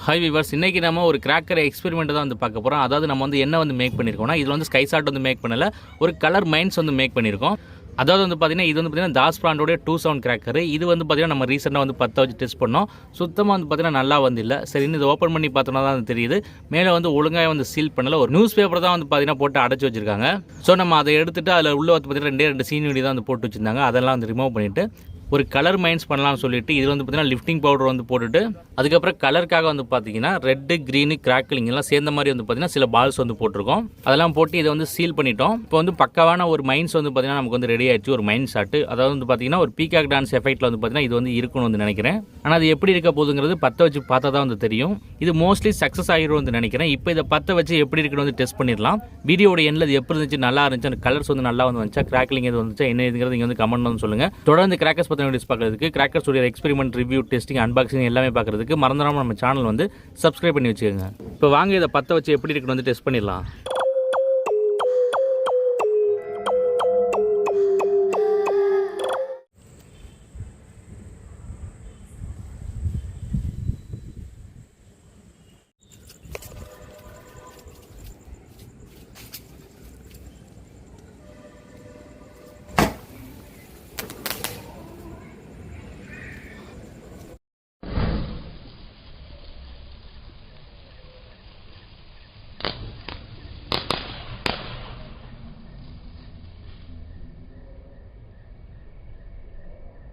Hi viewers, இன்றைக்கி நம்ம ஒரு கிராக்கர் எக்ஸ்பெரிமெண்ட் தான் வந்து பார்க்க போகிறோம். அதாவது நம்ம வந்து என்ன வந்து மேக் பண்ணியிருக்கோம்னா, இதில் வந்து ஸ்கை ஷாட் வந்து மேக் பண்ணல, ஒரு கலர் மைன்ஸ் வந்து மேக் பண்ணியிருக்கோம். அதாவது வந்து பார்த்திங்கன்னா இது வந்து பார்த்திங்கன்னா தாஸ் பிராண்டோடைய 2 சவுண்ட் கிராக்கர். இது வந்து பார்த்திங்கன்னா நம்ம ரீசெண்டாக வந்து 10 வச்சு டெஸ்ட் பண்ணோம். சுத்தமாக வந்து பார்த்திங்கன்னா நல்லா வந்து இல்லை. சரின்னு இதை ஓப்பன் பண்ணி பார்த்தோன்னா தான் தெரியுது. மேலே வந்து ஒழுங்காக வந்து சீல் பண்ணல, ஒரு நியூஸ் பேப்பர் தான் வந்து பார்த்திங்கன்னா போட்டு அடைச்சி வச்சிருக்காங்க. ஸோ நம்ம அதை எடுத்துகிட்டு அதில் உள்ள வந்து பார்த்திங்கன்னா 2 சீன் வீடி தான் வந்து போட்டு வச்சுருந்தாங்க. அதெல்லாம் வந்து ரிமூவ் பண்ணிவிட்டு ஒரு கலர் மைன்ஸ் பண்ணலாம்னு சொல்லிட்டு இதில் வந்து பார்த்தீங்கன்னா லிஃப்டிங் பவுடர் வந்து போட்டுட்டு அதுக்கப்புறம் கலருக்காக வந்து பார்த்தீங்கன்னா ரெட்டு க்ரீனு கிராக்கிளிங் எல்லாம் சேர்ந்த மாதிரி வந்து பார்த்தீங்கன்னா சில பால்ஸ் வந்து போட்டிருக்கோம். அதெல்லாம் போட்டு இதை வந்து சீல் பண்ணிட்டோம். இப்போ வந்து பக்காவான ஒரு மைன்ஸ் வந்து பார்த்தீங்கன்னா நமக்கு வந்து ரெடி ஆயிடுச்சு, ஒரு மைண்ட் ஷாட். அதாவது வந்து பார்த்தீங்கன்னா ஒரு பீகாக் டான்ஸ் எஃபெக்ட்டில் வந்து பார்த்தீங்கன்னா இது வந்து இருக்குன்னு வந்து நினைக்கிறேன். ஆனால் அது எப்படி இருக்க போகுதுங்கிறது 10 வச்சு பார்த்தா தான் வந்து தெரியும். இது மோஸ்ட்லி சக்ஸஸ் ஆகிரும் வந்து நினைக்கிறேன். இப்போ இதை 10 வச்சு எப்படி இருக்குன்னு வந்து டெஸ்ட் பண்ணிடலாம். வீடியோட எண்ணில் அது எப்படி இருந்துச்சு, நல்லா இருந்துச்சு, அந்த கலர்ஸ் வந்து நல்லா வந்து வந்துச்சா, கிராக்கிளிங் எது வந்துச்சா, என்ன இதுங்கிறது நீங்கள் வந்து கமெண்ட் வந்து சொல்லுங்கள். தொடர்ந்து கிராக்கர்ஸ் பற்றின வீடியோஸ் பார்க்குறதுக்கு, கிராக்கர்ஸ் உடைய எக்ஸ்பெரிமெண்ட், ரிவ்யூ, டெஸ்டிங், அன்பாக்சிங் எல்லாமே பார்க்குறதுக்கு மறந்துடாமல் நம்ம சேனல் வந்து சப்ஸ்கிரைப் பண்ணி வச்சுக்கோங்க. இப்போ வாங்க இதை 10 வச்சு எப்படி இருக்குன்னு வந்து டெஸ்ட் பண்ணிடலாம்.